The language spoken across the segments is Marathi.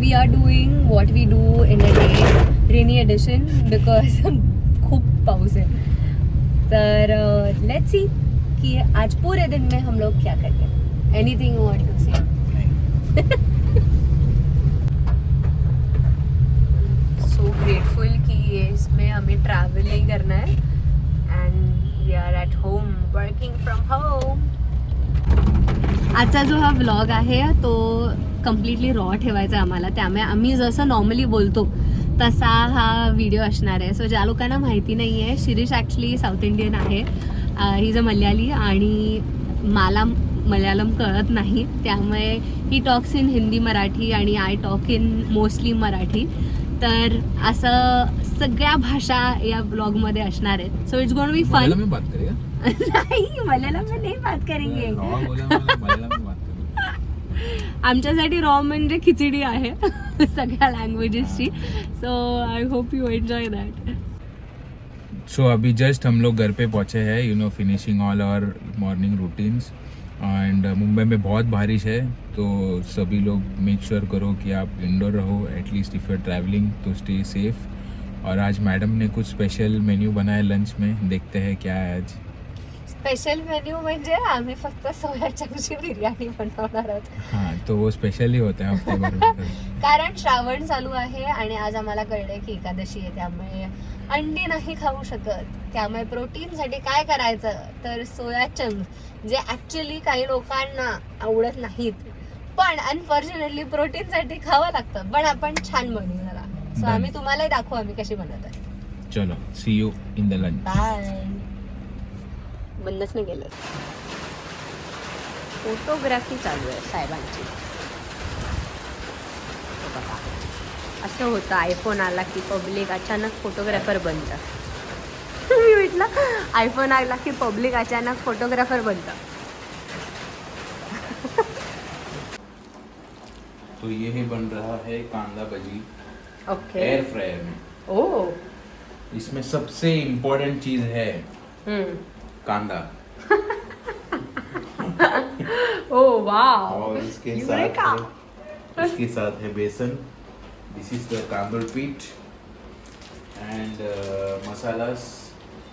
We are doing what we do in a day, rainy edition, because खूब पाऊस है. तर लेट्स सी कि आज पूरे दिन में हम लोग क्या करते हैं. Anything you want to say? So grateful कि इसमें हमें ट्रैवल नहीं करना है and we are at home working from home. आजचा जो हा व्लॉग आहे तो कम्प्लिटली रॉ ठेवायचा आहे आम्हाला, त्यामुळे आम्ही जसं नॉर्मली बोलतो तसा हा व्हिडिओ असणार आहे. सो ज्या लोकांना माहिती नाही आहे, शिरीष ॲक्च्युली साऊथ इंडियन आहे, ही इज अ मल्याळी आणि मला मल्याळम कळत नाही, त्यामुळे ही टॉक्स इन हिंदी मराठी आणि I talk in mostly Marathi. तर असं सगळ्या भाषा या ब्लॉगमध्ये असणार आहेत. So it's going to be fun. नाही, मल्याळम में नहीं बात करेंगे. आमच्यासाठी रॉ म्हणजे खिचडी आहे सगळ्या लँग्वेजेसची. So I hope you enjoy that. So अभी जस्ट हम लोग घर पे पहुंचे हैं, you know, finishing all our morning routines. And Mumbai में बहुत बारिश है, तो सभी लोग मेक श्योर करो कि आप इंडोर रहो, at least if you are travelling तो स्टे सेफ. और आज मैडम ने कुछ स्पेशल मेन्यू बनाया लंच में, देखते हैं क्या है आज. स्पेशल मेन्यू म्हणजे आम्ही फक्त सोया चंक्सची बिर्याणी बनवणार आहोत. हाँ, तो वो स्पेशल ही होता है हफ्ते भर में. कारण श्रावण चालू आहे आणि आज आम्हाला कळलंय की एकादशी आहे, त्यामुळे अंडी नाही खाऊ शकत. त्यामुळे प्रोटीनसाठी काय करायचं तर सोया चंक्स, जे ॲक्च्युली काही लोकांना आवडत नाहीत, पण अनफॉर्च्युनेटली प्रोटीनसाठी खावं लागतं. पण आपण छान बनवू जरा. सो आम्ही तुम्हालाही दाखवू आम्ही कशी बनवतो. चलो, see you in the lunch. Bye. बंदच नाही गेलं. फोटोग्राफी चालू आहे साहेबांची. बघा, असं होतं आयफोन आला की पब्लिक अचानक फोटोग्राफर बनतं. मी म्हटलं आयफोन आला की पब्लिक अचानक फोटोग्राफर बनतं. तो ये ही बन रहा है कांदा भजी ओके. एयर फ्रायर में. ओ, इसमें सबसे इम्पोर्टेंट चीज है कांदा. ओ वाव. और इसके यूरेका. साथ है बेसन. दिस इज द तांदूळ पीठ एंड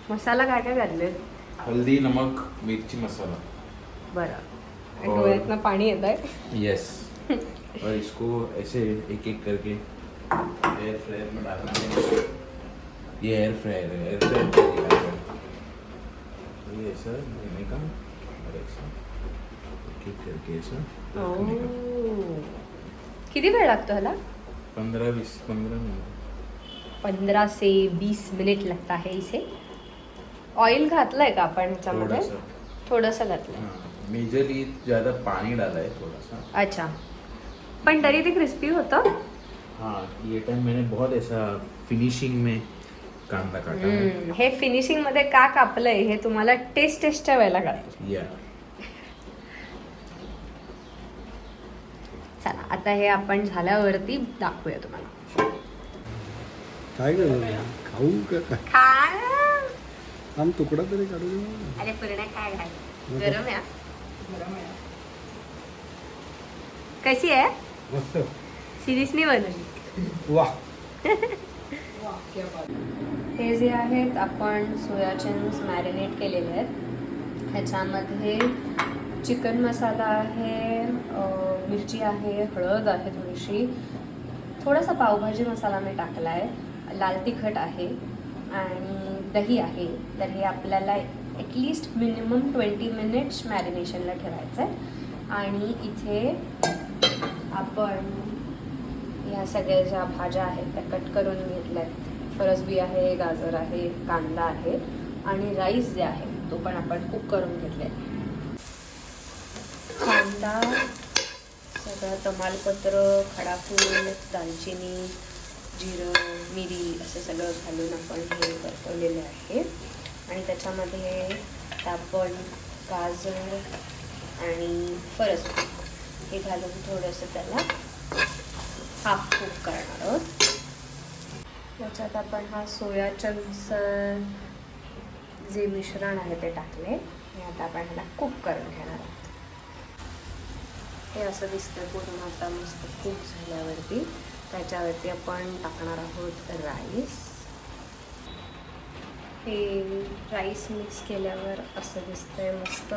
मसाला काय काय घातले? हल्दी, नमक, मिर्ची मसाला. बरं. आणि डोळ्यातनं पाणी येत आहे. यस. और इसको ऐसे एक एक करके एयर फ्रायर में डालना है. ये एयर फ्रायर है, एयर फ्रायर ये ऐसा लेने का और ऐसा एक एक करके ऐसा रखने का. किती वेळ लागतो ह्याला? 15 मिनट. 15 से 20 मिनिट लगता है इसे. ऑइल घातलंय का आपण ह्याच्यामध्ये? थोडंसं घातलंय. मेजरली ज़्यादा पानी डाला है थोड़ा सा. अच्छा, पण तरी ते क्रिस्पी होतं. हाँ, ये टाइम मैंने बहुत ऐसा फिनिशिंग में कांदा काटा है. हे फिनिशिंग मध्ये का कापलंय हे तुम्हाला टेस्टच्या वेळेला कळेल. या. चला, आता हे आपण झाल्यावरती दाखवूया तुम्हाला. काय करतो खाऊ का काय? काय? आम तुकडा तरी काढू दे. अरे पूर्ण काय घाल. गरम आहे. कशी आहे? मस्त. शिरीषने बनवली. वा. हे जे आहेत आपण सोया चंक्स मॅरिनेट केलेले आहेत. ह्याच्यामध्ये चिकन मसाला आहे, मिरची आहे, हळद आहे थोडीशी, थोडासा पावभाजी मसाला मी टाकला आहे, लाल तिखट आहे आणि दही आहे. तर हे आपल्याला ॲटलिस्ट मिनिमम 20 मिनिट्स मॅरिनेशनला ठेवायचं आहे. आणि इथे आपण ह्या सगळ्या ज्या भाज्या आहेत त्या कट करून घेतल्यात. फरसबी आहे, गाजर आहे, कांदा आहे आणि राईस जे आहे तो पण आपण कुक करून घेतले. कांदा, सगळं तमालपत्र, खडाफूल, दालचिनी, जिरं, मिरी असं सगळं घालून आपण हे परतवलेलं आहे. आणि त्याच्यामध्ये आपण गाजर आणि फरसबी हे घालून थोडंसं त्याला हाफ कुक करणार आहोत. त्याच्यात आपण हा सोया चंक्स जे मिश्रण आहे ते टाकले आणि आता आपण ह्याला कुक करून घेणार आहोत. हे असं दिसतं पूर्ण आता मस्त कुक झाल्यावरती. त्याच्यावरती आपण टाकणार आहोत राईस. हे राईस मिक्स केल्यावर असं दिसतंय मस्त.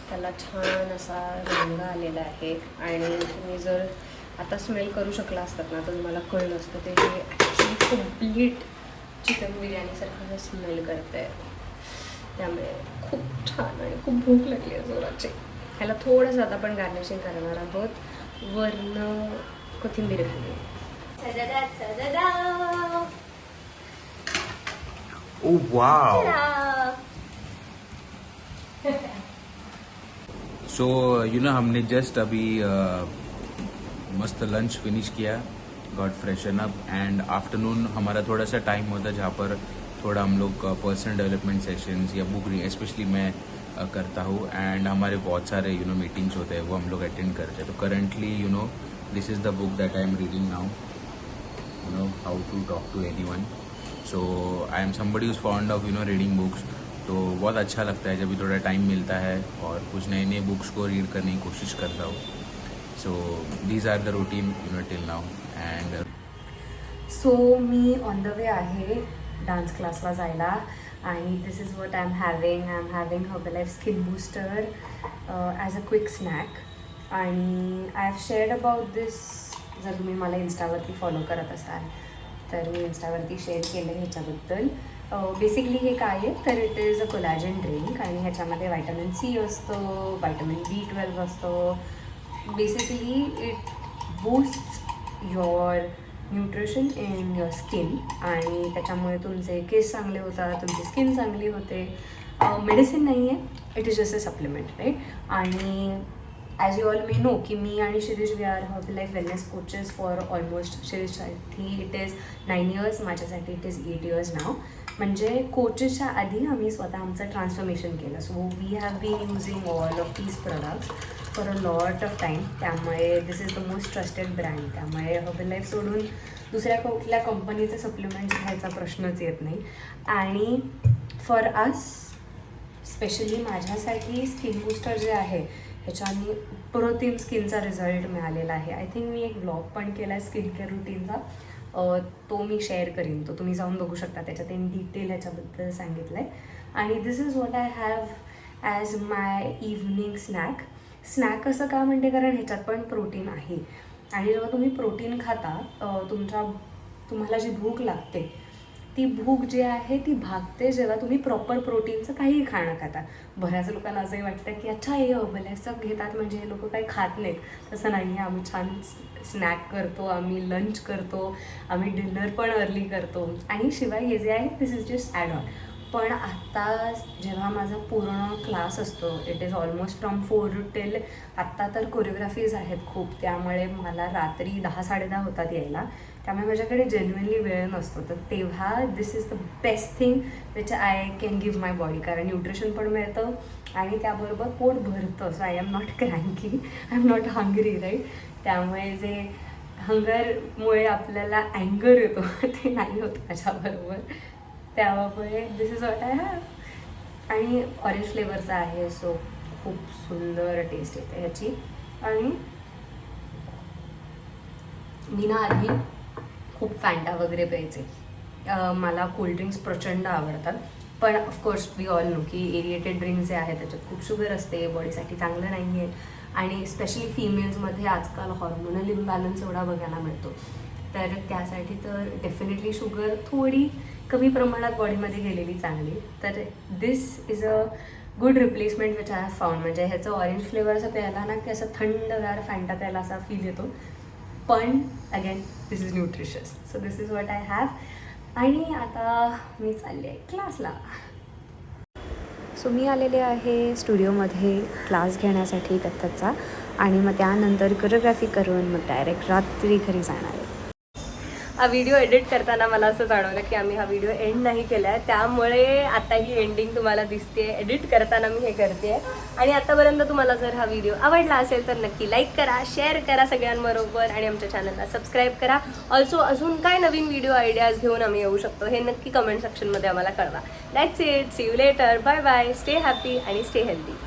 त्याला छान असा रंग आलेला आहे. आणि तुम्ही जर आता स्मेल करू शकला असतात ना तर तुम्हाला कळलं असतं ते हे ॲक्च्युली कम्प्लीट चिकन बिर्याणीसारखं स्मेल करत आहे. त्यामुळे खूप छान आणि खूप भूक लागली आहे जोराची. ह्याला थोडंसं आता आपण गार्निशिंग करणार आहोत. वरनं कोथिंबीर घालून. Oh wow! So हमने जस्ट अभी मस्त लंच फिनिश किया, got freshen up and afternoon हमारा थोड़ा सा टाइम होता है जहाँ पर थोड़ा हम लोग पर्सनल डेवलपमेंट सेशंस या बुक रीडिंग स्पेशली मैं करता हूँ. एंड हमारे बहुत सारे मीटिंग्स होते हैं वो हम लोग अटेंड करते हैं. तो currently this is the book that I am reading now, how to talk to anyone. So I am somebody who's fond of reading books. तो बहुत अच्छा लगता है जब भी थोड़ा टाइम मिलता है और कुछ नए नए बुक्स को रीड करने की कोशिश करता हूँ. So these are the routine till now. And so मी ऑन द वे आहे डान्स क्लासला जायला. आणि this is what I am having Herbalife skin booster as a quick snack. आणि I have shared about this. जर तुम्ही मला इंस्टावरती फॉलो करत असाल तर मी इंस्टावरती शेअर केलं ह्याच्याबद्दल. बेसिकली हे काय आहे तर it is a collagen drink. आणि ह्याच्यामध्ये व्हायटमिन सी असतो, व्हायटमिन B12 असतो. Basically it boost your nutrition in your skin. आणि त्याच्यामुळे तुमचे केस चांगले होतात, तुमची स्किन चांगली होते. मेडिसिन नाही आहे, it is just a supplement, right. आणि as you all may know की मी आणि Shirish we are Herbalife wellness coaches for almost. शिरीषसाठी इट इज 9 years, माझ्यासाठी इट इज 8 years नाव. म्हणजे कोचेसच्या आधी आम्ही स्वतः आमचं ट्रान्सफॉर्मेशन केलं. So we have been using all of these products for a lot of time. त्यामुळे this is the most trusted brand. त्यामुळे हर्बलाईफ सोडून दुसऱ्या कुठल्या कंपनीचे सप्लिमेंट्स घ्यायचा प्रश्नच येत नाही. आणि फॉर अस स्पेशली माझ्यासाठी स्किन बूस्टर जे आहे ह्याच्याने अप्रतिम स्किनचा रिझल्ट मिळालेला आहे. आय थिंक मी एक व्लॉग पण केला आहे स्किन केअर रुटीनचा. तो मी शेअर करीन. तो तुम्ही जाऊन बघू शकता. त्याच्यात इन डिटेल ह्याच्याबद्दल सांगितलं आहे. आणि this is what I have as my evening snack. Snack असं का म्हणते कारण ह्याच्यात पण प्रोटीन आहे. आणि जेव्हा तुम्ही प्रोटीन खाता तुम्हाला जी भूक लागते ती भूक जी आहे ती भागते जेव्हा तुम्ही प्रॉपर प्रोटीनचं काहीही खाणं खाता. बऱ्याच लोकांना असंही वाटतं की अच्छा हे हर्बलाईफचं घेतात म्हणजे हे लोक काही खात नाहीत. तसं नाही आहे. आम्ही छान स्नॅक करतो, आम्ही लंच करतो, आम्ही डिनर पण अर्ली करतो. आणि शिवाय हे जे आहे दिस इज जस्ट ॲड ऑन. पण आता जेव्हा माझा पूर्ण क्लास असतो it is almost from 4 till आत्ता तर कोरिओग्राफीज आहेत खूप. त्यामुळे मला रात्री 10-10:30 होतात यायला. त्यामुळे माझ्याकडे जेन्युइनली वेळ नसतो. तर तेव्हा this is the best thing which I can give my body. कारण न्यूट्रिशन पण मिळतं आणि त्याबरोबर पोट भरतं. So I am not cranky, I am not hungry, right. त्यामुळे जे हंगरमुळे आपल्याला अँगर येतो ते नाही होत माझ्याबरोबर. त्यामुळे this is what I have. आणि ऑरेंज फ्लेवरचा आहे सो खूप सुंदर टेस्ट येते ह्याची. आणि मी ना आधी खूप फॅन्टा वगैरे प्यायचे. मला कोल्ड्रिंक्स प्रचंड आवडतात. पण ऑफकोर्स वी ऑल नो की एरिएटेड ड्रिंक्स जे आहेत त्याच्यात खूप शुगर असते, बॉडीसाठी चांगलं नाही आहे. आणि स्पेशली फिमेल्समध्ये आजकाल हॉर्मोनल इम्बॅलन्स एवढा बघायला मिळतो. तर त्यासाठी तर डेफिनेटली शुगर थोडी कमी प्रमाणात बॉडीमध्ये गेलेली चांगली. तर this is a good replacement which I have found. म्हणजे ह्याचं ऑरेंज फ्लेवर असं प्यायला ना की असं थंडगार फॅन्टा प्यायला असा फील येतो. पण again this is nutritious. So this is what I have. आणि आता मी चालली आहे क्लासला. सो मी आलेले आहे स्टुडिओमध्ये क्लास घेण्यासाठी कथ्थकचा. आणि मग त्यानंतर कोरिओग्राफी करून मग डायरेक्ट रात्री घरी जाणार आहे. हा व्हिडिओ एडिट करताना मला असं जाणवलं की आम्ही हा व्हिडिओ एंड नाही केला आहे. त्यामुळे आता ही एंडिंग तुम्हाला दिसते. एडिट करताना मी हे करते. आणि आतापर्यंत तुम्हाला जर हा व्हिडिओ आवडला असेल तर नक्की लाईक करा, शेअर करा सगळ्यांबरोबर आणि आमच्या चॅनलला सबस्क्राईब करा. ऑल्सो अजून काय नवीन व्हिडिओ आयडियाज घेऊन आम्ही येऊ शकतो हे नक्की कमेंट सेक्शनमध्ये आम्हाला कळवा. That's it. See you later. Bye bye. Stay happy आणि स्टे हेल्दी.